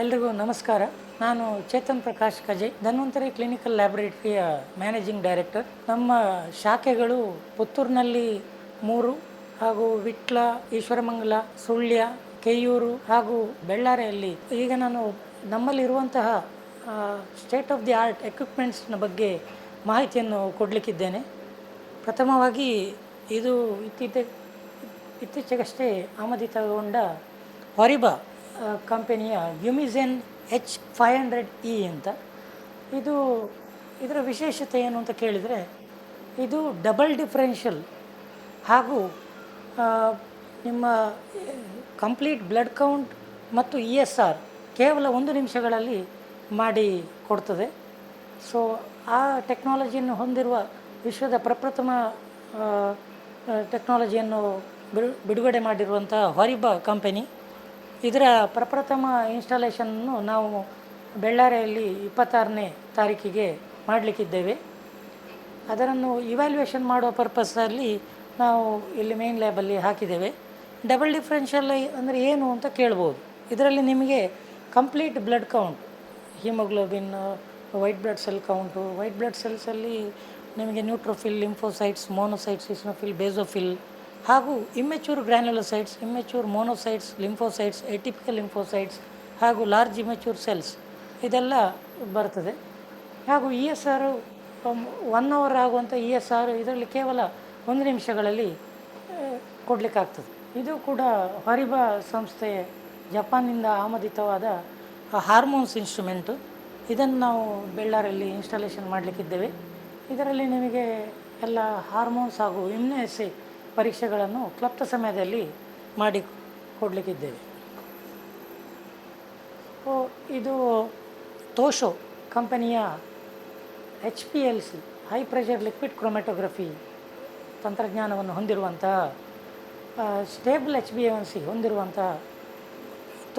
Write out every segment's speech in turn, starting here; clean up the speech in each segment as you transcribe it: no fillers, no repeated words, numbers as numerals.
ಎಲ್ರಿಗೂ ನಮಸ್ಕಾರ. ನಾನು ಚೇತನ್ ಪ್ರಕಾಶ್ ಕಜೆ, ಧನ್ವಂತರಿ ಕ್ಲಿನಿಕಲ್ ಲ್ಯಾಬೊರೇಟರಿಯ ಮ್ಯಾನೇಜಿಂಗ್ ಡೈರೆಕ್ಟರ್. ನಮ್ಮ ಶಾಖೆಗಳು ಪುತ್ತೂರಿನಲ್ಲಿ 3 ಹಾಗೂ ವಿಟ್ಲ, ಈಶ್ವರಮಂಗಲ, ಸುಳ್ಯ, ಕೆಯ್ಯೂರು ಹಾಗೂ ಬೆಳ್ಳಾರಿಯಲ್ಲಿ. ಈಗ ನಾನು ನಮ್ಮಲ್ಲಿರುವಂತಹ ಸ್ಟೇಟ್ ಆಫ್ ದಿ ಆರ್ಟ್ ಎಕ್ವಿಪ್ಮೆಂಟ್ಸ್ನ ಬಗ್ಗೆ ಮಾಹಿತಿಯನ್ನು ಕೊಡಲಿಕ್ಕಿದ್ದೇನೆ. ಪ್ರಥಮವಾಗಿ ಇದು ಇತ್ತೀಚೆಗಷ್ಟೇ ಆಮದಿತಗೊಂಡ ಹೊರಿಬಾ ಕಂಪನಿಯ ಗ್ಯುಮಿಝೆನ್ H500E ಅಂತ. ಇದರ ವಿಶೇಷತೆ ಏನು ಅಂತ ಕೇಳಿದರೆ, ಇದು ಡಬಲ್ ಡಿಫ್ರೆನ್ಷಿಯಲ್ ಹಾಗೂ ನಿಮ್ಮ ಕಂಪ್ಲೀಟ್ ಬ್ಲಡ್ ಕೌಂಟ್ ಮತ್ತು ESR ಕೇವಲ 1 ನಿಮಿಷಗಳಲ್ಲಿ ಮಾಡಿ ಕೊಡ್ತದೆ. ಸೊ ಆ ಟೆಕ್ನಾಲಜಿಯನ್ನು ಹೊಂದಿರುವ ವಿಶ್ವದ ಪ್ರಪ್ರಥಮ ಟೆಕ್ನಾಲಜಿಯನ್ನು ಬಿಡುಗಡೆ ಮಾಡಿರುವಂಥ ಹೊರಿಬಾ ಕಂಪನಿ. ಇದರ ಪ್ರಪ್ರಥಮ ಇನ್ಸ್ಟಾಲೇಷನ್ನು ನಾವು ಬೆಳ್ಳಾರಿಯಲ್ಲಿ 26ನೇ ತಾರೀಕಿಗೆ ಮಾಡಲಿಕ್ಕಿದ್ದೇವೆ. ಅದನ್ನು ಇವ್ಯಾಲ್ಯೂಯೇಷನ್ ಮಾಡುವ ಪರ್ಪಸ್ಸಲ್ಲಿ ನಾವು ಇಲ್ಲಿ ಮೇನ್ ಲ್ಯಾಬಲ್ಲಿ ಹಾಕಿದ್ದೇವೆ. ಡಬಲ್ ಡಿಫ್ರೆನ್ಷಿಯಲ್ ಅಂದರೆ ಏನು ಅಂತ ಕೇಳ್ಬೋದು. ಇದರಲ್ಲಿ ನಿಮಗೆ complete blood count, haemoglobin, white blood cell count, white blood ಸೆಲ್ಸಲ್ಲಿ ನಿಮಗೆ neutrophil, lymphocytes, monocytes, eosinophil, basophil ಹಾಗೂ immature granulocytes, immature monocytes, lymphocytes, atypical lymphocytes ಹಾಗೂ ಲಾರ್ಜ್ ಇಮ್ಮೆಚ್ಯೂರ್ ಸೆಲ್ಸ್ ಇದೆಲ್ಲ ಬರ್ತದೆ. ಹಾಗೂ ESR 1 ಅವರ್ ಆಗುವಂಥ ESR ಇದರಲ್ಲಿ ಕೇವಲ 1 ನಿಮಿಷಗಳಲ್ಲಿ ಕೊಡಲಿಕ್ಕಾಗ್ತದೆ. ಇದು ಕೂಡ ಹೊರಿಬಾ ಸಂಸ್ಥೆ ಜಪಾನ್ನಿಂದ ಆಮದಿತವಾದ ಹಾರ್ಮೋನ್ಸ್ ಇನ್ಸ್ಟ್ರೂಮೆಂಟು. ಇದನ್ನು ನಾವು ಬೆಳ್ಳಾರಲ್ಲಿ ಇನ್ಸ್ಟಾಲೇಷನ್ ಮಾಡಲಿಕ್ಕಿದ್ದೇವೆ. ಇದರಲ್ಲಿ ನಿಮಗೆ ಎಲ್ಲ ಹಾರ್ಮೋನ್ಸ್ ಹಾಗೂ ಇಮ್ಯುನೊಅಸ್ಸೇ ಪರೀಕ್ಷೆಗಳನ್ನು ಕ್ಲಪ್ತ ಸಮಯದಲ್ಲಿ ಮಾಡಿ ಕೊಡಲಿಕ್ಕಿದ್ದೇವೆ. ಇದು ತೋಶೋ ಕಂಪನಿಯ HPLC high pressure liquid chromatography ತಂತ್ರಜ್ಞಾನವನ್ನು ಹೊಂದಿರುವಂತಹ ಸ್ಟೇಬಲ್ HbA1c ಹೊಂದಿರುವಂಥ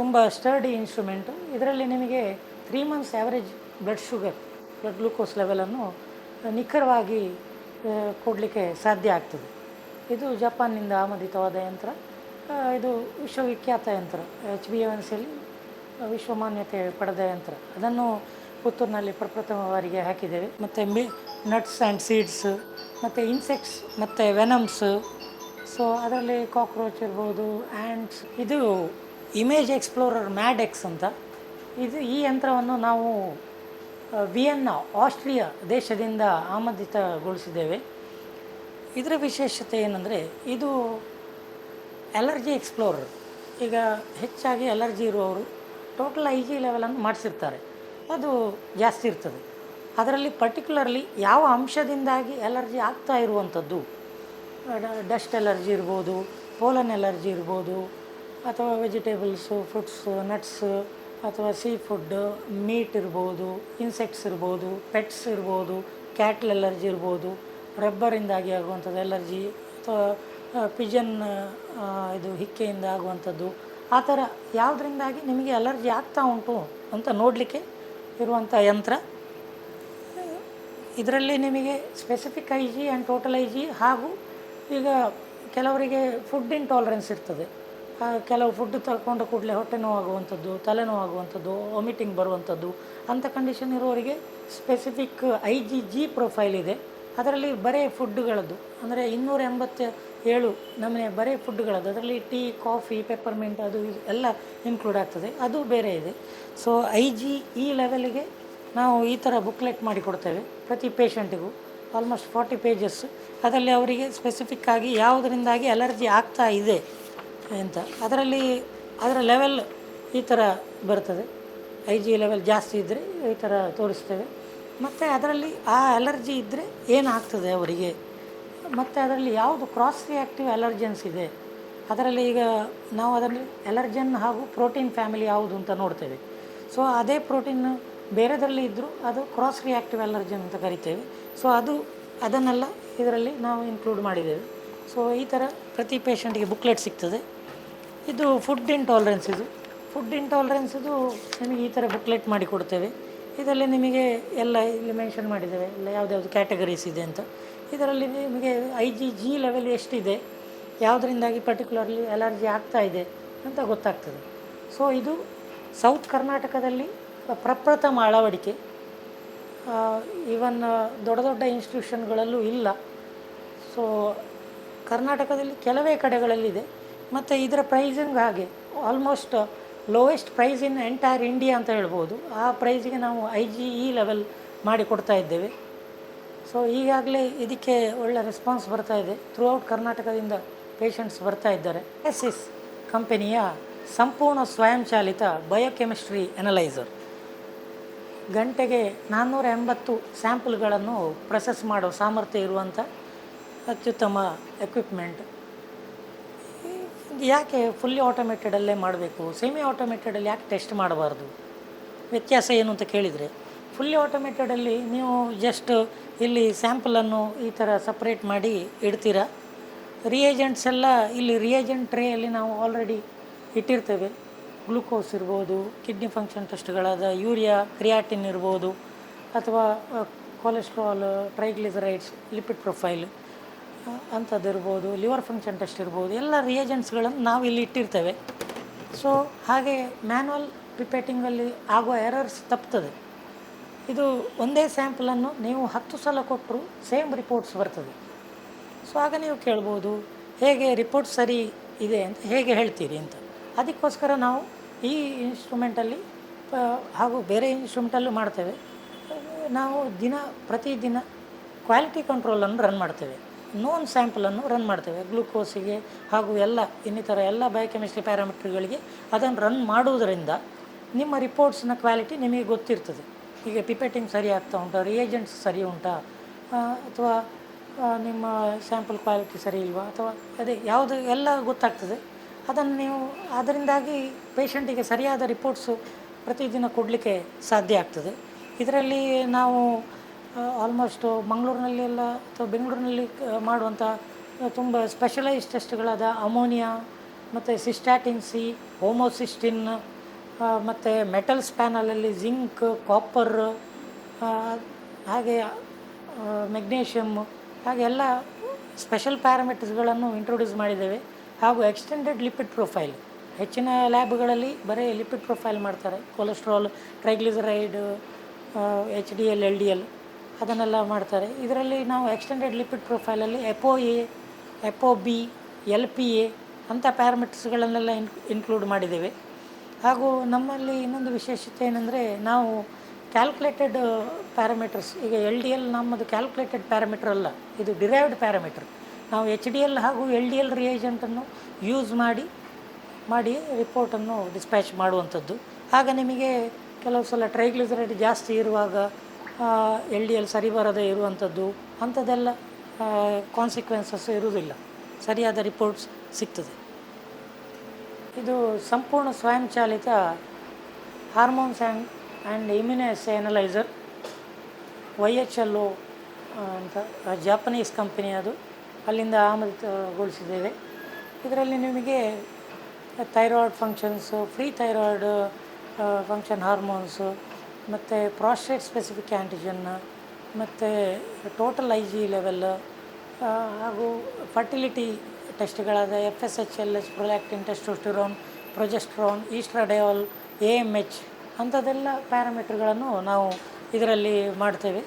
ತುಂಬ ಸ್ಟರ್ಡಿ ಇನ್ಸ್ಟ್ರೂಮೆಂಟು. ಇದರಲ್ಲಿ ನಿಮಗೆ 3 ಮಂತ್ಸ್ ಆ್ಯಾವ್ರೇಜ್ ಬ್ಲಡ್ ಗ್ಲೂಕೋಸ್ ಲೆವೆಲನ್ನು ನಿಖರವಾಗಿ ಕೊಡಲಿಕ್ಕೆ ಸಾಧ್ಯ ಆಗ್ತದೆ. ಇದು ಜಪಾನ್ನಿಂದ ಆಮದಿತವಾದ ಯಂತ್ರ. ಇದು ವಿಶ್ವವಿಖ್ಯಾತ ಯಂತ್ರ, HbA1cಯಲ್ಲಿ ವಿಶ್ವಮಾನ್ಯತೆ ಪಡೆದ ಯಂತ್ರ. ಅದನ್ನು ಪುತ್ತೂರಿನಲ್ಲಿ ಪ್ರಪ್ರಥಮ ಬಾರಿಗೆ ಹಾಕಿದ್ದೇವೆ. ಮತ್ತು ನಟ್ಸ್ ಆ್ಯಂಡ್ ಸೀಡ್ಸ್ ಮತ್ತು ಇನ್ಸೆಕ್ಟ್ಸ್ ಮತ್ತು ವೆನಮ್ಸ್. ಸೊ ಅದರಲ್ಲಿ ಕಾಕ್ರೋಚ್ ಇರ್ಬೋದು, ಆ್ಯಂಡ್ಸ್. ಇದು ಇಮೇಜ್ ಎಕ್ಸ್ಪ್ಲೋರರ್ ಮ್ಯಾಡೆಕ್ಸ್ ಅಂತ. ಈ ಯಂತ್ರವನ್ನು ನಾವು ವಿಯೆನ್ನಾ, ಆಸ್ಟ್ರಿಯಾ ದೇಶದಿಂದ ಆಮದಿತಗೊಳಿಸಿದ್ದೇವೆ. ಇದರ ವಿಶೇಷತೆ ಏನಂದರೆ, ಇದು ಅಲರ್ಜಿ ಎಕ್ಸ್ಪ್ಲೋರರ್. ಈಗ ಹೆಚ್ಚಾಗಿ ಅಲರ್ಜಿ ಇರುವವರು ಟೋಟಲ್ IG ಲೆವೆಲನ್ನು ಮಾಡಿಸಿರ್ತಾರೆ, ಅದು ಜಾಸ್ತಿ ಇರ್ತದೆ. ಅದರಲ್ಲಿ ಪರ್ಟಿಕ್ಯುಲರ್ಲಿ ಯಾವ ಅಂಶದಿಂದಾಗಿ ಅಲರ್ಜಿ ಆಗ್ತಾ ಇರುವಂಥದ್ದು, ಡಸ್ಟ್ ಅಲರ್ಜಿ ಇರ್ಬೋದು, ಪೋಲನ್ ಅಲರ್ಜಿ ಇರ್ಬೋದು, ಅಥವಾ ವೆಜಿಟೇಬಲ್ಸು, ಫ್ರೂಟ್ಸು, ನಟ್ಸು, ಅಥವಾ ಸೀ ಫುಡ್, ಮೀಟ್ ಇರ್ಬೋದು, ಇನ್ಸೆಕ್ಟ್ಸ್ ಇರ್ಬೋದು, ಪೆಟ್ಸ್ ಇರ್ಬೋದು, ಕ್ಯಾಟ್ಲ್ ಅಲರ್ಜಿ ಇರ್ಬೋದು, ರಬ್ಬರಿಂದಾಗಿ ಆಗುವಂಥದ್ದು ಅಲರ್ಜಿ, ಅಥವಾ ಪಿಜನ್ ಇದು ಹಿಕ್ಕೆಯಿಂದ ಆಗುವಂಥದ್ದು. ಆ ಥರ ಯಾವುದರಿಂದಾಗಿ ನಿಮಗೆ ಅಲರ್ಜಿ ಆಗ್ತಾ ಉಂಟು ಅಂತ ನೋಡಲಿಕ್ಕೆ ಇರುವಂಥ ಯಂತ್ರ. ಇದರಲ್ಲಿ ನಿಮಗೆ specific IG and total IG ಹಾಗೂ ಈಗ ಕೆಲವರಿಗೆ ಫುಡ್ ಇಂಟಾಲರೆನ್ಸ್ ಇರ್ತದೆ. ಕೆಲವು ಫುಡ್ ತಗೊಂಡ ಕೂಡಲೇ ಹೊಟ್ಟೆ ನೋವಾಗುವಂಥದ್ದು, ತಲೆನೋವಾಗುವಂಥದ್ದು, ವಾಮಿಟಿಂಗ್ ಬರುವಂಥದ್ದು, ಅಂಥ ಕಂಡೀಷನ್ ಇರೋರಿಗೆ ಸ್ಪೆಸಿಫಿಕ್ IgG ಪ್ರೊಫೈಲ್ ಇದೆ. ಅದರಲ್ಲಿ ಬರೀ ಫುಡ್ಡುಗಳದ್ದು ಅಂದರೆ 287 ನಮೂನೆ ಬರೀ ಫುಡ್ಡುಗಳದ್ದು. ಅದರಲ್ಲಿ ಟೀ, ಕಾಫಿ, ಪೆಪ್ಪರ್ಮೆಂಟ್ ಅದು ಎಲ್ಲ ಇನ್ಕ್ಲೂಡ್ ಆಗ್ತದೆ, ಅದು ಬೇರೆ ಇದೆ. ಸೊ ಈ ಲೆವೆಲಿಗೆ ನಾವು ಈ ಥರ ಬುಕ್ಲೆಟ್ ಮಾಡಿಕೊಡ್ತೇವೆ ಪ್ರತಿ ಪೇಷಂಟಿಗೂ, ಆಲ್ಮೋಸ್ಟ್ 40 ಪೇಜಸ್. ಅದರಲ್ಲಿ ಅವರಿಗೆ ಸ್ಪೆಸಿಫಿಕ್ಕಾಗಿ ಯಾವುದರಿಂದಾಗಿ ಅಲರ್ಜಿ ಆಗ್ತಾ ಇದೆ ಅಂತ ಅದರ ಲೆವೆಲ್ ಈ ಥರ ಬರ್ತದೆ. IG ಲೆವೆಲ್ ಜಾಸ್ತಿ ಇದ್ದರೆ ಈ ಥರ ತೋರಿಸ್ತೇವೆ. ಮತ್ತು ಅದರಲ್ಲಿ ಆ ಅಲರ್ಜಿ ಇದ್ದರೆ ಏನಾಗ್ತದೆ ಅವರಿಗೆ, ಮತ್ತು ಅದರಲ್ಲಿ ಯಾವುದು ಕ್ರಾಸ್ ರಿಯಾಕ್ಟಿವ್ ಅಲರ್ಜೆನ್ಸ್ ಇದೆ. ಅದರಲ್ಲಿ ಈಗ ನಾವು ಅದರಲ್ಲಿ ಅಲರ್ಜನ್ ಹಾಗೂ ಪ್ರೋಟೀನ್ ಫ್ಯಾಮಿಲಿ ಯಾವುದು ಅಂತ ನೋಡ್ತೇವೆ. ಸೊ ಅದೇ ಪ್ರೋಟೀನ್ ಬೇರೆದರಲ್ಲಿ ಇದ್ದರೂ ಅದು ಕ್ರಾಸ್ ರಿಯಾಕ್ಟಿವ್ ಅಲರ್ಜನ್ ಅಂತ ಕರಿತೇವೆ. ಸೊ ಅದನ್ನೆಲ್ಲ ಇದರಲ್ಲಿ ನಾವು ಇನ್ಕ್ಲೂಡ್ ಮಾಡಿದ್ದೇವೆ. ಸೊ ಈ ಥರ ಪ್ರತಿ ಪೇಷಂಟಿಗೆ ಬುಕ್ಲೆಟ್ ಸಿಗ್ತದೆ. ಇದು ಫುಡ್ ಇಂಟಾಲರೆನ್ಸ್ ನಿಮಗೆ ಈ ಥರ ಬುಕ್ಲೆಟ್ ಮಾಡಿ ಕೊಡ್ತೇವೆ. ಇದರಲ್ಲಿ ನಿಮಗೆ ಎಲ್ಲ ಇಲ್ಲಿ ಮೆನ್ಷನ್ ಮಾಡಿದ್ದೇವೆ, ಎಲ್ಲ ಯಾವುದ್ಯಾವುದು ಕ್ಯಾಟಗರೀಸ್ ಇದೆ ಅಂತ. ಇದರಲ್ಲಿ ನಿಮಗೆ IgG ಲೆವೆಲ್ ಎಷ್ಟಿದೆ, ಯಾವುದರಿಂದಾಗಿ ಪರ್ಟಿಕ್ಯುಲರ್ಲಿ ಅಲರ್ಜಿ ಆಗ್ತಾ ಇದೆ ಅಂತ ಗೊತ್ತಾಗ್ತದೆ. ಸೊ ಇದು ಸೌತ್ ಕರ್ನಾಟಕದಲ್ಲಿ ಪ್ರಪ್ರಥಮ ಅಳವಡಿಕೆ. ಈವನ್ ದೊಡ್ಡ ದೊಡ್ಡ ಇನ್ಸ್ಟಿಟ್ಯೂಷನ್ಗಳಲ್ಲೂ ಇಲ್ಲ. ಸೊ ಕರ್ನಾಟಕದಲ್ಲಿ ಕೆಲವೇ ಕಡೆಗಳಲ್ಲಿದೆ. ಮತ್ತು ಇದರ ಪ್ರೈಸಿಂಗ್ ಹಾಗೆ almost lowest price in entire India ಅಂತ ಹೇಳ್ಬೋದು. ಆ ಪ್ರೈಸಿಗೆ ನಾವು IGE ಲೆವೆಲ್ ಮಾಡಿ ಕೊಡ್ತಾ ಇದ್ದೇವೆ. ಸೊ ಈಗಾಗಲೇ ಇದಕ್ಕೆ ಒಳ್ಳೆ ರೆಸ್ಪಾನ್ಸ್ ಬರ್ತಾ ಇದೆ. ಥ್ರೂ ಔಟ್ ಕರ್ನಾಟಕದಿಂದ ಪೇಷಂಟ್ಸ್ ಬರ್ತಾ ಇದ್ದಾರೆ. ಎಸ್ ಕಂಪನಿಯ ಸಂಪೂರ್ಣ ಸ್ವಯಂಚಾಲಿತ ಬಯೋಕೆಮಿಸ್ಟ್ರಿ ಅನಲೈಸರ್, ಗಂಟೆಗೆ 480 ಸ್ಯಾಂಪಲ್ಗಳನ್ನು ಪ್ರೊಸೆಸ್ ಮಾಡೋ ಸಾಮರ್ಥ್ಯ ಇರುವಂಥ ಅತ್ಯುತ್ತಮ ಎಕ್ವಿಪ್ಮೆಂಟ್. ಯಾಕೆ ಫುಲ್ಲಿ ಆಟೋಮೇಟೆಡಲ್ಲೇ ಮಾಡಬೇಕು, ಸೆಮಿ ಆಟೋಮೇಟೆಡಲ್ಲಿ ಯಾಕೆ ಟೆಸ್ಟ್ ಮಾಡಬಾರ್ದು? ವ್ಯತ್ಯಾಸ ಏನು ಅಂತ ಕೇಳಿದರೆ, ಫುಲ್ಲಿ ಆಟೋಮೇಟೆಡಲ್ಲಿ ನೀವು ಜಸ್ಟ್ ಇಲ್ಲಿ ಸ್ಯಾಂಪಲನ್ನು ಈ ಥರ ಸಪ್ರೇಟ್ ಮಾಡಿ ಇಡ್ತೀರಾ. ರಿಯೇಜೆಂಟ್ಸ್ ಎಲ್ಲ ಇಲ್ಲಿ ರಿಯೇಜೆಂಟ್ ಟ್ರೇಯಲ್ಲಿ ನಾವು ಆಲ್ರೆಡಿ ಇಟ್ಟಿರ್ತೇವೆ. ಗ್ಲೂಕೋಸ್ ಇರ್ಬೋದು, ಕಿಡ್ನಿ ಫಂಕ್ಷನ್ ಟೆಸ್ಟ್ಗಳಾದ ಯೂರಿಯಾ, ಕ್ರಿಯಾಟಿನ್ ಇರ್ಬೋದು, ಅಥವಾ ಕೊಲೆಸ್ಟ್ರಾಲ್, ಟ್ರೈಗ್ಲಿಸರೈಡ್ಸ್, ಲಿಪಿಡ್ ಪ್ರೊಫೈಲ್ ಅಂಥದ್ದು ಇರ್ಬೋದು, ಲಿವರ್ ಫಂಕ್ಷನ್ ಟೆಸ್ಟ್ ಇರ್ಬೋದು, ಎಲ್ಲ ರಿಯೇಜೆಂಟ್ಸ್ಗಳನ್ನು ನಾವು ಇಲ್ಲಿ ಇಟ್ಟಿರ್ತೇವೆ. ಸೊ ಹಾಗೆ ಮ್ಯಾನ್ಯಲ್ ಪಿಪೇಟಿಂಗಲ್ಲಿ ಆಗುವ ಎರರ್ಸ್ ತಪ್ತದೆ. ಇದು ಒಂದೇ ಸ್ಯಾಂಪಲನ್ನು ನೀವು 10 ಸಲ ಕೊಟ್ಟರು ಸೇಮ್ ರಿಪೋರ್ಟ್ಸ್ ಬರ್ತದೆ. ಸೊ ಆಗ ನೀವು ಕೇಳ್ಬೋದು, ಹೇಗೆ ರಿಪೋರ್ಟ್ ಸರಿ ಇದೆ ಅಂತ ಹೇಗೆ ಹೇಳ್ತೀರಿ ಅಂತ. ಅದಕ್ಕೋಸ್ಕರ ನಾವು ಈ ಇನ್ಸ್ಟ್ರೂಮೆಂಟಲ್ಲಿ ಹಾಗೂ ಬೇರೆ ಇನ್ಸ್ಟ್ರೂಮೆಂಟಲ್ಲೂ ಮಾಡ್ತೇವೆ. ನಾವು ಪ್ರತಿದಿನ ಕ್ವಾಲಿಟಿ ಕಂಟ್ರೋಲನ್ನು ರನ್ ಮಾಡ್ತೇವೆ. ನೋನ್ ಸ್ಯಾಂಪಲನ್ನು ರನ್ ಮಾಡ್ತೇವೆ. ಗ್ಲೂಕೋಸಿಗೆ ಹಾಗೂ ಎಲ್ಲ ಇನ್ನಿತರ ಎಲ್ಲ ಬಯೋಕೆಮಿಸ್ಟ್ರಿ ಪ್ಯಾರಾಮೀಟರ್ಗಳಿಗೆ ಅದನ್ನು ರನ್ ಮಾಡುವುದರಿಂದ ನಿಮ್ಮ ರಿಪೋರ್ಟ್ಸ್ನ ಕ್ವಾಲಿಟಿ ನಿಮಗೆ ಗೊತ್ತಿರ್ತದೆ. ಈಗ ಪಿಪೆಟಿಂಗ್ ಸರಿ ಆಗ್ತಾ ಉಂಟಾ, ರಿಯೇಜೆಂಟ್ಸ್ ಸರಿ ಉಂಟಾ, ಅಥವಾ ನಿಮ್ಮ ಸ್ಯಾಂಪಲ್ ಕ್ವಾಲಿಟಿ ಸರಿ ಇಲ್ವಾ, ಅಥವಾ ಅದೇ ಯಾವುದು ಎಲ್ಲ ಗೊತ್ತಾಗ್ತದೆ. ಅದನ್ನು ನೀವು ಅದರಿಂದಾಗಿ ಪೇಷಂಟಿಗೆ ಸರಿಯಾದ ರಿಪೋರ್ಟ್ಸು ಪ್ರತಿದಿನ ಕೊಡಲಿಕ್ಕೆ ಸಾಧ್ಯ ಆಗ್ತದೆ. ಇದರಲ್ಲಿ ನಾವು ಆಲ್ಮೋಸ್ಟು ಮಂಗಳೂರಿನಲ್ಲೆಲ್ಲ ಅಥವಾ ಬೆಂಗಳೂರಿನಲ್ಲಿ ಮಾಡುವಂಥ ತುಂಬ ಸ್ಪೆಷಲೈಸ್ ಟೆಸ್ಟ್ಗಳಾದ ಅಮೋನಿಯಾ, ಮತ್ತು ಸಿಸ್ಟ್ಯಾಟಿನ್ C, ಹೋಮೋಸಿಸ್ಟಿನ್, ಮತ್ತು ಮೆಟಲ್ಸ್ ಪ್ಯಾನಲಲ್ಲಿ ಜಿಂಕ್, ಕಾಪರ್, ಹಾಗೆ ಮೆಗ್ನೀಷಿಯಮ್, ಹಾಗೆ ಎಲ್ಲ ಸ್ಪೆಷಲ್ ಪ್ಯಾರಾಮೀಟರ್ಸ್ಗಳನ್ನು ಇಂಟ್ರೊಡ್ಯೂಸ್ ಮಾಡಿದ್ದೇವೆ. ಹಾಗೂ ಎಕ್ಸ್ಟೆಂಡೆಡ್ ಲಿಪಿಡ್ ಪ್ರೊಫೈಲ್, ಹೆಚ್ಚಿನ ಲ್ಯಾಬ್ಗಳಲ್ಲಿ ಬರೀ ಲಿಪಿಡ್ ಪ್ರೊಫೈಲ್ ಮಾಡ್ತಾರೆ. ಕೊಲೆಸ್ಟ್ರಾಲ್, ಟ್ರೈಗ್ಲಿಸರೈಡ್, HDL, LDL ಅದನ್ನೆಲ್ಲ ಮಾಡ್ತಾರೆ. ಇದರಲ್ಲಿ ನಾವು ಎಕ್ಸ್ಟೆಂಡೆಡ್ ಲಿಪಿಡ್ ಪ್ರೊಫೈಲಲ್ಲಿ FOA, FOB, LPA ಅಂಥ ಪ್ಯಾರಾಮೀಟರ್ಸ್ಗಳನ್ನೆಲ್ಲ ಇನ್ಕ್ಲೂಡ್ ಮಾಡಿದ್ದೇವೆ. ಹಾಗೂ ನಮ್ಮಲ್ಲಿ ಇನ್ನೊಂದು ವಿಶೇಷತೆ ಏನಂದರೆ, ನಾವು ಕ್ಯಾಲ್ಕುಲೇಟೆಡ್ ಪ್ಯಾರಾಮೀಟರ್ಸ್, ಈಗ LDL ನಮ್ಮದು ಕ್ಯಾಲ್ಕುಲೇಟೆಡ್ ಪ್ಯಾರಾಮೀಟರ್ ಅಲ್ಲ, ಇದು ಡಿರೈವ್ಡ್ ಪ್ಯಾರಾಮೀಟರ್. ನಾವು HDL ಹಾಗೂ LDL ರಿಯೇಜೆಂಟನ್ನು ಯೂಸ್ ಮಾಡಿ ರಿಪೋರ್ಟನ್ನು ಡಿಸ್ಪ್ಯಾಚ್ ಮಾಡುವಂಥದ್ದು. ಆಗ ನಿಮಗೆ ಕೆಲವು ಸಲ ಟ್ರೈಗ್ಲಿಸರೈಡ್ ಜಾಸ್ತಿ ಇರುವಾಗ LDL ಸರಿ ಬರದೇ ಇರುವಂಥದ್ದು ಅಂಥದ್ದೆಲ್ಲ ಕಾನ್ಸಿಕ್ವೆನ್ಸಸ್ ಇರುವುದಿಲ್ಲ, ಸರಿಯಾದ ರಿಪೋರ್ಟ್ಸ್ ಸಿಗ್ತದೆ. ಇದು ಸಂಪೂರ್ಣ ಸ್ವಯಂಚಾಲಿತ hormones and immunoassay analyser, YHLO ಅಂತ ಜಾಪನೀಸ್ ಕಂಪನಿ, ಅದು ಅಲ್ಲಿಂದ ಆಮದುಗೊಳಿಸಿದ್ದೇವೆ. ಇದರಲ್ಲಿ ನಿಮಗೆ thyroid functions, free thyroid function hormones, ಮತ್ತು ಪ್ರಾಸ್ಟೇಟ್ ಸ್ಪೆಸಿಫಿಕ್ ಆ್ಯಂಟಿಜನ್, ಮತ್ತು ಟೋಟಲ್ IG ಲೆವೆಲ್, ಹಾಗೂ ಫರ್ಟಿಲಿಟಿ ಟೆಸ್ಟ್ಗಳಾದ FSH, LH, prolactin, testosterone, progesterone, oestradiol, AMH ಅಂಥದ್ದೆಲ್ಲ ಪ್ಯಾರಾಮೀಟರ್ಗಳನ್ನು ನಾವು ಇದರಲ್ಲಿ ಮಾಡ್ತೇವೆ.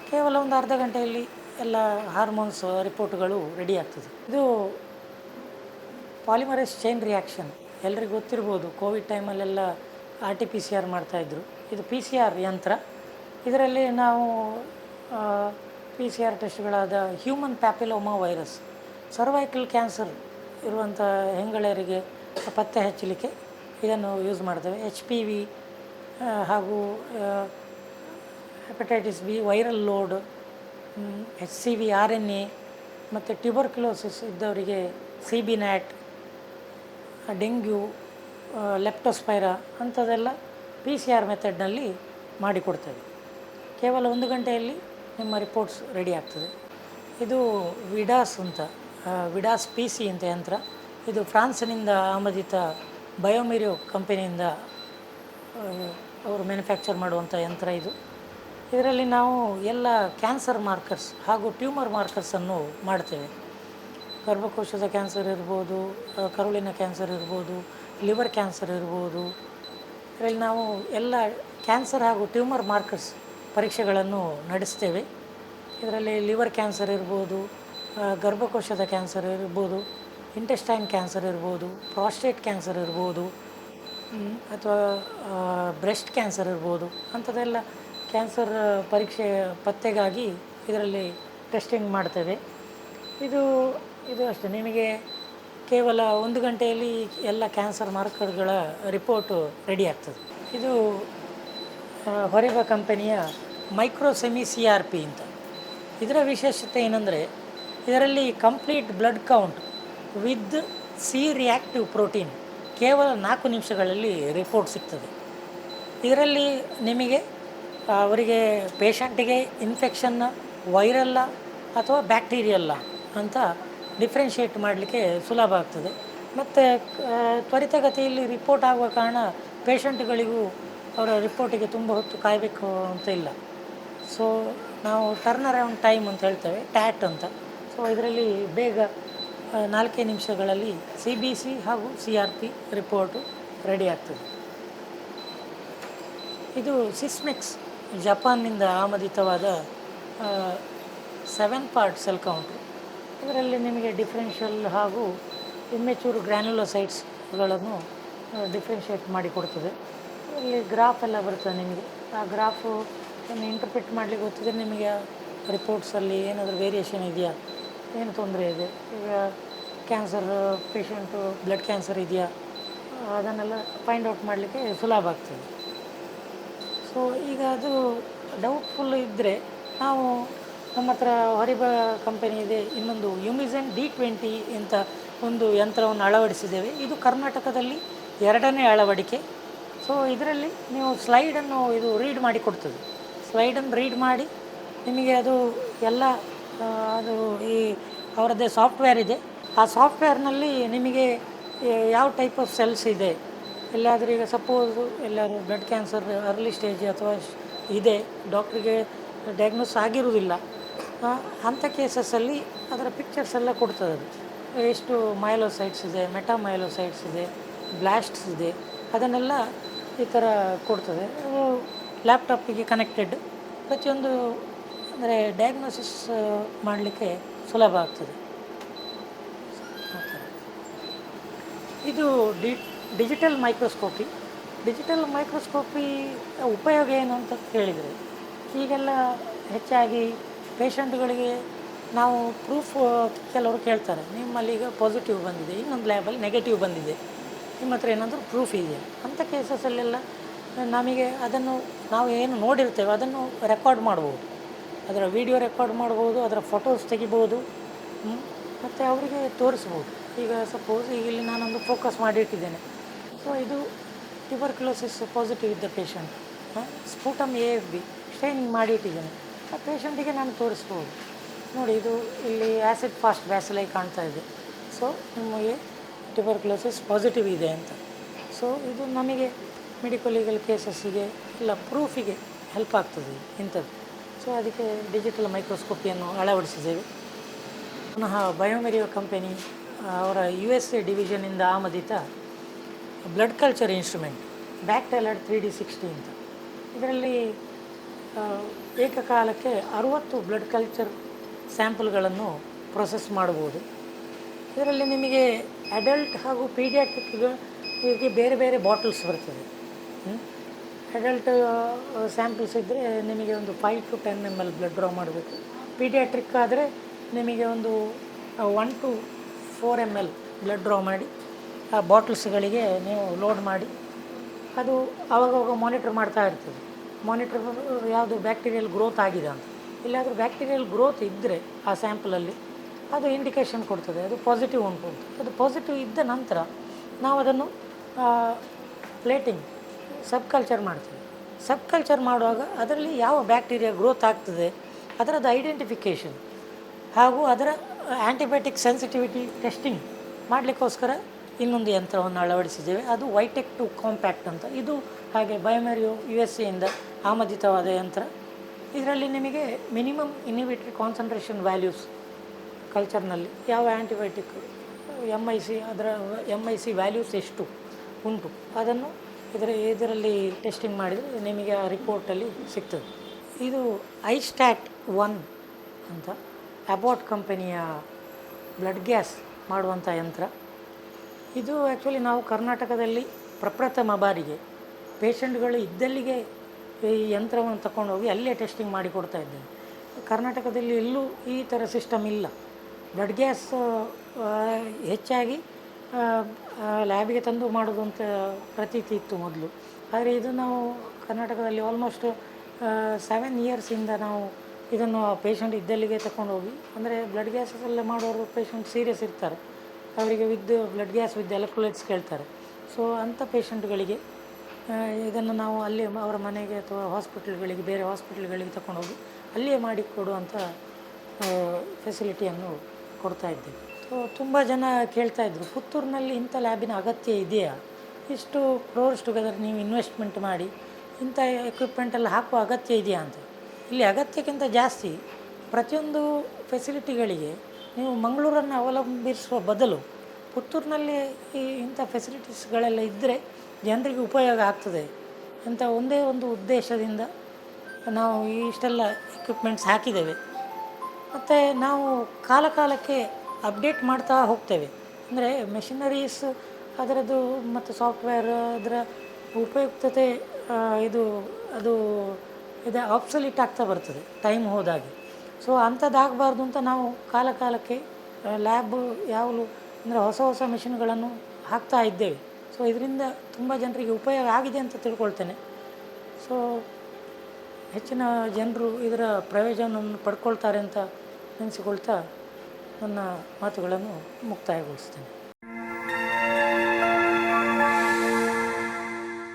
ಕೇವಲ ಒಂದು ಅರ್ಧ ಗಂಟೆಯಲ್ಲಿ ಎಲ್ಲ ಹಾರ್ಮೋನ್ಸ್ ರಿಪೋರ್ಟ್ಗಳು ರೆಡಿ ಆಗ್ತದೆ. ಇದು ಪಾಲಿಮರೇಸ್ ಚೈನ್ ರಿಯಾಕ್ಷನ್, ಎಲ್ರಿಗೂ ಗೊತ್ತಿರ್ಬೋದು. ಕೋವಿಡ್ ಟೈಮಲ್ಲೆಲ್ಲ RT-PCR ಮಾಡ್ತಾಯಿದ್ರು. ಇದು PCR ಯಂತ್ರ. ಇದರಲ್ಲಿ ನಾವು PCR ಟೆಸ್ಟ್ಗಳಾದ human papilloma virus, cervical cancer ಇರುವಂಥ ಹೆಂಗಳೆಯರಿಗೆ ಪತ್ತೆ ಹಚ್ಚಲಿಕ್ಕೆ ಇದನ್ನು ಯೂಸ್ ಮಾಡ್ತೇವೆ. HPV ಹಾಗೂ hepatitis B, viral load, HCV, RNA, ಮತ್ತು ಟ್ಯೂಬರ್ಕ್ಯುಲೋಸಿಸ್ ಇದ್ದವರಿಗೆ CB NAT, ಡೆಂಗ್ಯೂ, ಲೆಪ್ಟೋಸ್ಪೈರಾ ಅಂಥದ್ದೆಲ್ಲ PCR ಮೆಥಡ್ನಲ್ಲಿ ಮಾಡಿಕೊಡ್ತೇವೆ. ಕೇವಲ 1 ಗಂಟೆಯಲ್ಲಿ ನಿಮ್ಮ ರಿಪೋರ್ಟ್ಸ್ ರೆಡಿ ಆಗ್ತದೆ. ಇದು ವಿಡಾಸ್ ಅಂತ, ವಿಡಾಸ್ PC ಅಂತ ಯಂತ್ರ. ಇದು ಫ್ರಾನ್ಸಿನಿಂದ ಆಮದಿತ ಬಯೋಮಿರಿಯೋ ಕಂಪನಿಯಿಂದ ಅವರು ಮ್ಯಾನುಫ್ಯಾಕ್ಚರ್ ಮಾಡುವಂಥ ಯಂತ್ರ ಇದು. ಇದರಲ್ಲಿ ನಾವು ಎಲ್ಲ ಕ್ಯಾನ್ಸರ್ ಮಾರ್ಕರ್ಸ್ ಹಾಗೂ ಟ್ಯೂಮರ್ ಮಾರ್ಕರ್ಸನ್ನು ಮಾಡ್ತೇವೆ. ಗರ್ಭಕೋಶದ ಕ್ಯಾನ್ಸರ್ ಇರ್ಬೋದು, ಕರುಳಿನ ಕ್ಯಾನ್ಸರ್ ಇರ್ಬೋದು, ಲಿವರ್ ಕ್ಯಾನ್ಸರ್ ಇರ್ಬೋದು, ಇದರಲ್ಲಿ ನಾವು ಎಲ್ಲ ಕ್ಯಾನ್ಸರ್ ಹಾಗೂ ಟ್ಯೂಮರ್ ಮಾರ್ಕರ್ಸ್ ಪರೀಕ್ಷೆಗಳನ್ನು ನಡೆಸ್ತೇವೆ. ಇದರಲ್ಲಿ ಲಿವರ್ ಕ್ಯಾನ್ಸರ್ ಇರ್ಬೋದು, ಗರ್ಭಕೋಶದ ಕ್ಯಾನ್ಸರ್ ಇರ್ಬೋದು, ಇಂಟೆಸ್ಟೈನ್ ಕ್ಯಾನ್ಸರ್ ಇರ್ಬೋದು, ಪ್ರಾಸ್ಟೇಟ್ ಕ್ಯಾನ್ಸರ್ ಇರ್ಬೋದು, ಅಥವಾ ಬ್ರೆಸ್ಟ್ ಕ್ಯಾನ್ಸರ್ ಇರ್ಬೋದು. ಅಂಥದ್ದೆಲ್ಲ ಕ್ಯಾನ್ಸರ್ ಪರೀಕ್ಷೆ ಪತ್ತೆಗಾಗಿ ಇದರಲ್ಲಿ ಟೆಸ್ಟಿಂಗ್ ಮಾಡ್ತೇವೆ. ಇದು ಅಷ್ಟೇ, ನಿಮಗೆ ಕೇವಲ 1 ಗಂಟೆಯಲ್ಲಿ ಎಲ್ಲ ಕ್ಯಾನ್ಸರ್ ಮಾರ್ಕರ್ಗಳ ರಿಪೋರ್ಟು ರೆಡಿ ಆಗ್ತದೆ. ಇದು ಹೊರೆಬ ಕಂಪನಿಯ ಮೈಕ್ರೋಸೆಮಿ CRP ಅಂತ. ಇದರ ವಿಶೇಷತೆ ಏನಂದರೆ, ಇದರಲ್ಲಿ complete blood count with reactive protein ಕೇವಲ 4 ನಿಮಿಷಗಳಲ್ಲಿ ರಿಪೋರ್ಟ್ ಸಿಗ್ತದೆ. ಇದರಲ್ಲಿ ನಿಮಗೆ ಅವರಿಗೆ ಪೇಷಂಟಿಗೆ ಇನ್ಫೆಕ್ಷನ್ನ ವೈರಲ್ಲ ಅಥವಾ ಬ್ಯಾಕ್ಟೀರಿಯಲ್ಲ ಅಂತ ಡಿಫ್ರೆನ್ಷಿಯೇಟ್ ಮಾಡಲಿಕ್ಕೆ ಸುಲಭ ಆಗ್ತದೆ. ಮತ್ತು ತ್ವರಿತಗತಿಯಲ್ಲಿ ರಿಪೋರ್ಟ್ ಆಗುವ ಕಾರಣ ಪೇಷಂಟ್ಗಳಿಗೂ ಅವರ ರಿಪೋರ್ಟಿಗೆ ತುಂಬ ಹೊತ್ತು ಕಾಯಬೇಕು ಅಂತ ಇಲ್ಲ. ಸೊ ನಾವು ಟರ್ನ್ ಅರೌಂಡ್ ಟೈಮ್ ಅಂತ ಹೇಳ್ತೇವೆ, ಟ್ಯಾಟ್ ಅಂತ. ಸೊ ಇದರಲ್ಲಿ ಬೇಗ 4 ನಿಮಿಷಗಳಲ್ಲಿ CBC ಹಾಗೂ CRP ರಿಪೋರ್ಟು ರೆಡಿ ಆಗ್ತದೆ. ಇದು ಸಿಸ್ಮೆಕ್ಸ್ ಜಪಾನ್ನಿಂದ ಆಮದಿತವಾದ 7 ಪಾರ್ಟ್ ಸೆಲ್ ಕೌಂಟ್ರು. ಇದರಲ್ಲಿ ನಿಮಗೆ ಡಿಫ್ರೆನ್ಷಿಯಲ್ ಹಾಗೂ ಇಮ್ಮೆಚೂರ್ ಗ್ರ್ಯಾನ್ಯುಲೋಸೈಟ್ಸ್ಗಳನ್ನು ಡಿಫ್ರೆನ್ಷಿಯೇಟ್ ಮಾಡಿಕೊಡ್ತದೆ. ಇಲ್ಲಿ ಗ್ರಾಫ್ ಎಲ್ಲ ಬರ್ತದೆ ನಿಮಗೆ. ಆ ಗ್ರಾಫು ಇಂಟರ್ಪ್ರಿಟ್ ಮಾಡಲಿಕ್ಕೆ ಗೊತ್ತಿದ್ರೆ ನಿಮಗೆ ರಿಪೋರ್ಟ್ಸಲ್ಲಿ ಏನಾದರೂ ವೇರಿಯೇಷನ್ ಇದೆಯಾ, ಏನು ತೊಂದರೆ ಇದೆ, ಈಗ ಕ್ಯಾನ್ಸರ್ ಪೇಷಂಟು ಬ್ಲಡ್ ಕ್ಯಾನ್ಸರ್ ಇದೆಯಾ, ಅದನ್ನೆಲ್ಲ ಫೈಂಡ್ ಔಟ್ ಮಾಡಲಿಕ್ಕೆ ಸುಲಭ ಆಗ್ತದೆ. ಸೊ ಈಗ ಅದು ಡೌಟ್ಫುಲ್ ಇದ್ದರೆ ನಾವು ನಮ್ಮ ಹತ್ರ ಹೊರಿಬ ಕಂಪನಿ ಇದೆ, ಇನ್ನೊಂದು ಯುಮಿಸೆನ್ D20 ಅಂತ ಒಂದು ಯಂತ್ರವನ್ನು ಅಳವಡಿಸಿದ್ದೇವೆ. ಇದು ಕರ್ನಾಟಕದಲ್ಲಿ 2ನೇ ಅಳವಡಿಕೆ. ಸೊ ಇದರಲ್ಲಿ ನೀವು ಸ್ಲೈಡನ್ನು ಇದು ರೀಡ್ ಮಾಡಿ ಕೊಡ್ತದೆ. ಸ್ಲೈಡನ್ನು ರೀಡ್ ಮಾಡಿ ನಿಮಗೆ ಅದು ಎಲ್ಲ ಅದು ಈ ಅವರದ್ದೇ ಸಾಫ್ಟ್ವೇರ್ ಇದೆ. ಆ ಸಾಫ್ಟ್ವೇರ್ನಲ್ಲಿ ನಿಮಗೆ ಯಾವ ಟೈಪ್ ಆಫ್ ಸೆಲ್ಸ್ ಇದೆ, ಎಲ್ಲಾದರೂ ಈಗ ಸಪೋಸು ಎಲ್ಲಾದರೂ ಬ್ಲಡ್ ಕ್ಯಾನ್ಸರ್ ಅರ್ಲಿ ಸ್ಟೇಜ್ ಅಥವಾ ಇದೆ, ಡಾಕ್ಟ್ರಿಗೆ ಡಯಾಗ್ನೋಸ್ ಆಗಿರುವುದಿಲ್ಲ, ಅಂಥ ಕೇಸಸ್ಸಲ್ಲಿ ಅದರ ಪಿಕ್ಚರ್ಸ್ ಎಲ್ಲ ಕೊಡ್ತದೆ. ಅದು ಎಷ್ಟು ಮೈಲೋಸೈಟ್ಸ್ ಇದೆ, ಮೆಟಾಮೈಲೋಸೈಟ್ಸ್ ಇದೆ, ಬ್ಲಾಸ್ಟ್ಸ್ ಇದೆ, ಅದನ್ನೆಲ್ಲ ಈ ಥರ ಕೊಡ್ತದೆ. ಅದು ಲ್ಯಾಪ್ಟಾಪಿಗೆ ಕನೆಕ್ಟೆಡ್. ಪ್ರತಿಯೊಂದು ಅಂದರೆ ಡಯಾಗ್ನೋಸಿಸ್ ಮಾಡಲಿಕ್ಕೆ ಸುಲಭ ಆಗ್ತದೆ. ಇದು ಡಿಜಿಟಲ್ ಮೈಕ್ರೋಸ್ಕೋಪಿ. ಡಿಜಿಟಲ್ ಮೈಕ್ರೋಸ್ಕೋಪಿ ಉಪಯೋಗ ಏನು ಅಂತ ಕೇಳಿದರೆ, ಈಗೆಲ್ಲ ಹೆಚ್ಚಾಗಿ ಪೇಷಂಟ್ಗಳಿಗೆ ನಾವು ಪ್ರೂಫ್ ಕೆಲವರು ಕೇಳ್ತಾರೆ, ನಿಮ್ಮಲ್ಲಿ ಈಗ ಪಾಸಿಟಿವ್ ಬಂದಿದೆ, ಇನ್ನೊಂದು ಲ್ಯಾಬಲ್ಲಿ ನೆಗೆಟಿವ್ ಬಂದಿದೆ, ನಿಮ್ಮ ಹತ್ರ ಏನಾದರೂ ಪ್ರೂಫ್ ಇದೆಯಾ ಅಂಥ ಕೇಸಸ್ಸಲ್ಲೆಲ್ಲ ನಮಗೆ ಅದನ್ನು ನಾವು ಏನು ನೋಡಿರ್ತೇವೆ ಅದನ್ನು ರೆಕಾರ್ಡ್ ಮಾಡ್ಬೋದು. ಅದರ ವಿಡಿಯೋ ರೆಕಾರ್ಡ್ ಮಾಡ್ಬೋದು, ಅದರ ಫೋಟೋಸ್ ತೆಗಿಬೋದು, ಮತ್ತು ಅವರಿಗೆ ತೋರಿಸ್ಬೋದು. ಈಗ ಸಪೋಸ್ ಈಗ ಇಲ್ಲಿ ನಾನೊಂದು ಫೋಕಸ್ ಮಾಡಿಟ್ಟಿದ್ದೇನೆ. ಸೊ ಇದು ಟ್ಯೂಬರ್ಕ್ಯುಲೋಸಿಸ್ ಪಾಸಿಟಿವ್ ಇದ್ದ ಪೇಷಂಟ್, ಸ್ಪೂಟಮ್ AFB ಸ್ಟೈನಿಂಗ್ ಮಾಡಿಟ್ಟಿದ್ದೇನೆ. ಆ ಪೇಷಂಟಿಗೆ ನಾನು ತೋರಿಸ್ಬೋದು, ನೋಡಿ ಇದು ಇಲ್ಲಿ ಆ್ಯಸಿಡ್ ಫಾಸ್ಟ್ ಬ್ಯಾಸಿಲೈ ಕಾಣ್ತಾ ಇದೆ, ಸೊ ನಿಮಗೆ ಟ್ಯೂಬರ್ಕ್ಯುಲೋಸಿಸ್ ಪಾಸಿಟಿವ್ ಇದೆ ಅಂತ. ಸೊ ಇದು ನಮಗೆ ಮೆಡಿಕಲ್ ಲೀಗಲ್ ಕೇಸಸ್ಸಿಗೆ ಎಲ್ಲ ಪ್ರೂಫಿಗೆ ಹೆಲ್ಪ್ ಆಗ್ತದೆ ಇಂಥದ್ದು. ಸೊ ಅದಕ್ಕೆ ಡಿಜಿಟಲ್ ಮೈಕ್ರೋಸ್ಕೋಪಿಯನ್ನು ಅಳವಡಿಸಿದ್ದೇವೆ. ಪುನಃ ಬಯೋಮೆರಿಯೋ ಕಂಪನಿ ಅವರ USA ಡಿವಿಷನಿಂದ ಆಮದಿತ blood culture instrument BacT Alert 3D60 ಅಂತ. ಇದರಲ್ಲಿ ಏಕಕಾಲಕ್ಕೆ 60 ಬ್ಲಡ್ ಕಲ್ಚರ್ ಸ್ಯಾಂಪಲ್ಗಳನ್ನು ಪ್ರೊಸೆಸ್ ಮಾಡ್ಬೋದು. ಇದರಲ್ಲಿ ನಿಮಗೆ ಅಡಲ್ಟ್ ಹಾಗೂ ಪೀಡಿಯಾಟ್ರಿಕ್ಗೆ ಬೇರೆ ಬೇರೆ ಬಾಟಲ್ಸ್ ಬರ್ತದೆ. ಅಡಲ್ಟ್ ಸ್ಯಾಂಪಲ್ಸ್ ಇದ್ದರೆ ನಿಮಗೆ ಒಂದು 5 to 10 ml ಬ್ಲಡ್ ಡ್ರಾ ಮಾಡಬೇಕು. ಪೀಡಿಯಾಟ್ರಿಕ್ ಆದರೆ ನಿಮಗೆ ಒಂದು 1 to 4 ml ಬ್ಲಡ್ ಡ್ರಾ ಮಾಡಿ ಆ ಬಾಟಲ್ಸ್ಗಳಿಗೆ ನೀವು ಲೋಡ್ ಮಾಡಿ ಅದು ಆವಾಗವಾಗ ಮಾನಿಟ್ರ್ ಮಾಡ್ತಾ ಇರ್ತದೆ. ಮಾನಿಟ್ರ್ ಯಾವುದು ಬ್ಯಾಕ್ಟೀರಿಯಲ್ ಗ್ರೋತ್ ಆಗಿದೆ ಅಂತ. ಇಲ್ಲಾದರೂ ಬ್ಯಾಕ್ಟೀರಿಯಲ್ ಗ್ರೋತ್ ಇದ್ದರೆ ಆ ಸ್ಯಾಂಪಲಲ್ಲಿ ಅದು ಇಂಡಿಕೇಷನ್ ಕೊಡ್ತದೆ, ಅದು ಪಾಸಿಟಿವ್ ಉಂಟು ಅಂತ. ಅದು ಪಾಸಿಟಿವ್ ಇದ್ದ ನಂತರ ನಾವು ಅದನ್ನು ಪ್ಲೇಟಿಂಗ್ ಸಬ್ಕಲ್ಚರ್ ಮಾಡ್ತೀವಿ. ಸಬ್ಕಲ್ಚರ್ ಮಾಡುವಾಗ ಅದರಲ್ಲಿ ಯಾವ ಬ್ಯಾಕ್ಟೀರಿಯಾ ಗ್ರೋತ್ ಆಗ್ತದೆ ಅದರದ್ದು ಐಡೆಂಟಿಫಿಕೇಷನ್ ಹಾಗೂ ಅದರ ಆ್ಯಂಟಿಬಯೋಟಿಕ್ ಸೆನ್ಸಿಟಿವಿಟಿ ಟೆಸ್ಟಿಂಗ್ ಮಾಡಲಿಕ್ಕೋಸ್ಕರ ಇನ್ನೊಂದು ಯಂತ್ರವನ್ನು ಅಳವಡಿಸಿದ್ದೇವೆ. ಅದು ವೈಟೆಕ್ 2 ಕಾಂಪ್ಯಾಕ್ಟ್ ಅಂತ. ಇದು ಹಾಗೆ ಬಯೋಮೆರಿಯೋ USA ಆಮದಿತವಾದ ಯಂತ್ರ. ಇದರಲ್ಲಿ ನಿಮಗೆ ಮಿನಿಮಮ್ ಇನ್ಹಿಬಿಟರಿ ಕಾನ್ಸಂಟ್ರೇಷನ್ ವ್ಯಾಲ್ಯೂಸ್ ಕಲ್ಚರ್ನಲ್ಲಿ ಯಾವ ಆ್ಯಂಟಿಬಯೋಟಿಕ್ MIC ಅದರ MIC ವ್ಯಾಲ್ಯೂಸ್ ಎಷ್ಟು ಉಂಟು ಅದನ್ನು ಇದರಲ್ಲಿ ಟೆಸ್ಟಿಂಗ್ ಮಾಡಿದರೆ ನಿಮಗೆ ಆ ರಿಪೋರ್ಟಲ್ಲಿ ಸಿಗ್ತದೆ. ಇದು ಐಸ್ಟ್ಯಾಟ್ 1 ಅಂತ ಅಬಾಟ್ ಕಂಪನಿಯ ಬ್ಲಡ್ ಗ್ಯಾಸ್ ಮಾಡುವಂಥ ಯಂತ್ರ. ಇದು ಆ್ಯಕ್ಚುಲಿ ನಾವು ಕರ್ನಾಟಕದಲ್ಲಿ ಪ್ರಪ್ರಥಮ ಬಾರಿಗೆ ಪೇಷಂಟ್ಗಳು ಇದ್ದಲ್ಲಿಗೆ ಈ ಯಂತ್ರವನ್ನು ತಗೊಂಡೋಗಿ ಅಲ್ಲೇ ಟೆಸ್ಟಿಂಗ್ ಮಾಡಿ ಕೊಡ್ತಾ ಇದ್ದೇವೆ. ಕರ್ನಾಟಕದಲ್ಲಿ ಎಲ್ಲೂ ಈ ಥರ ಸಿಸ್ಟಮ್ ಇಲ್ಲ. ಬ್ಲಡ್ ಗ್ಯಾಸ್ ಹೆಚ್ಚಾಗಿ ಲ್ಯಾಬಿಗೆ ತಂದು ಮಾಡೋದು ಅಂತ ಪ್ರತೀತಿ ಇತ್ತು ಮೊದಲು. ಆದರೆ ಇದು ನಾವು ಕರ್ನಾಟಕದಲ್ಲಿ ಆಲ್ಮೋಸ್ಟ್ 7 ಇಯರ್ಸಿಂದ ನಾವು ಇದನ್ನು ಪೇಷಂಟ್ ಇದ್ದಲ್ಲಿಗೆ ತಗೊಂಡೋಗಿ, ಅಂದರೆ ಬ್ಲಡ್ ಗ್ಯಾಸೆಲ್ಲ ಮಾಡೋರು ಪೇಷಂಟ್ ಸೀರಿಯಸ್ ಇರ್ತಾರೆ, ಅವರಿಗೆ ಬ್ಲಡ್ ಗ್ಯಾಸ್ ವಿತ್ ಎಲೆಕ್ಟ್ರೋಲೈಟ್ಸ್ ಕೇಳ್ತಾರೆ. ಸೊ ಅಂಥ ಪೇಷಂಟ್ಗಳಿಗೆ ಇದನ್ನು ನಾವು ಅಲ್ಲಿ ಅವರ ಮನೆಗೆ ಅಥವಾ ಹಾಸ್ಪಿಟಲ್ಗಳಿಗೆ, ಬೇರೆ ಹಾಸ್ಪಿಟಲ್ಗಳಿಗೆ ತಗೊಂಡೋಗಿ ಅಲ್ಲಿಯೇ ಮಾಡಿ ಕೊಡುವಂಥ ಫೆಸಿಲಿಟಿಯನ್ನು ಕೊಡ್ತಾ ಇದ್ದೇವೆ. ಸೊ ತುಂಬ ಜನ ಕೇಳ್ತಾಯಿದ್ರು, ಪುತ್ತೂರಿನಲ್ಲಿ ಇಂಥ ಲ್ಯಾಬಿನ ಅಗತ್ಯ ಇದೆಯಾ, ಇಷ್ಟು ಕ್ರೋರ್ಸ್ ಟುಗೆದರ್ ನೀವು ಇನ್ವೆಸ್ಟ್ಮೆಂಟ್ ಮಾಡಿ ಇಂಥ ಎಕ್ವಿಪ್ಮೆಂಟೆಲ್ಲ ಹಾಕುವ ಅಗತ್ಯ ಇದೆಯಾ ಅಂತ. ಇಲ್ಲಿ ಅಗತ್ಯಕ್ಕಿಂತ ಜಾಸ್ತಿ ಪ್ರತಿಯೊಂದು ಫೆಸಿಲಿಟಿಗಳಿಗೆ ನೀವು ಮಂಗಳೂರನ್ನು ಅವಲಂಬಿಸುವ ಬದಲು ಪುತ್ತೂರಿನಲ್ಲಿ ಇಂಥ ಫೆಸಿಲಿಟೀಸ್ಗಳೆಲ್ಲ ಇದ್ದರೆ ಜನರಿಗೆ ಉಪಯೋಗ ಆಗ್ತದೆ ಅಂತ ಒಂದೇ ಒಂದು ಉದ್ದೇಶದಿಂದ ನಾವು ಇಷ್ಟೆಲ್ಲ ಎಕ್ವಿಪ್ಮೆಂಟ್ಸ್ ಹಾಕಿದ್ದೇವೆ. ಮತ್ತು ನಾವು ಕಾಲಕ್ಕೆ ಅಪ್ಡೇಟ್ ಮಾಡ್ತಾ ಹೋಗ್ತೇವೆ. ಅಂದರೆ ಮೆಷಿನರೀಸ್ ಅದರದ್ದು ಮತ್ತು ಸಾಫ್ಟ್ವೇರ್ ಅದರ ಉಪಯುಕ್ತತೆ ಅದು ಆಬ್ಸೊಲ್ಯೂಟ್ ಆಗ್ತಾ ಬರ್ತದೆ ಟೈಮ್ ಹೋದಾಗೆ. ಸೊ ಅಂಥದ್ದಾಗಬಾರ್ದು ಅಂತ ನಾವು ಕಾಲಕ್ಕೆ ಲ್ಯಾಬ್ ಯಾವಾಗಲೂ ಅಂದರೆ ಹೊಸ ಮೆಷಿನ್ಗಳನ್ನು ಹಾಕ್ತಾ ಇದ್ದೇವೆ. ಸೊ ಇದರಿಂದ ತುಂಬ ಜನರಿಗೆ ಉಪಯೋಗ ಆಗಿದೆ ಅಂತ ತಿಳ್ಕೊಳ್ತೇನೆ. ಸೊ ಹೆಚ್ಚಿನ ಜನರು ಇದರ ಪ್ರಯೋಜನವನ್ನು ಪಡ್ಕೊಳ್ತಾರೆ ಅಂತ ನೆನೆಸಿಕೊಳ್ತಾ ನನ್ನ ಮಾತುಗಳನ್ನು ಮುಕ್ತಾಯಗೊಳಿಸ್ತೇನೆ.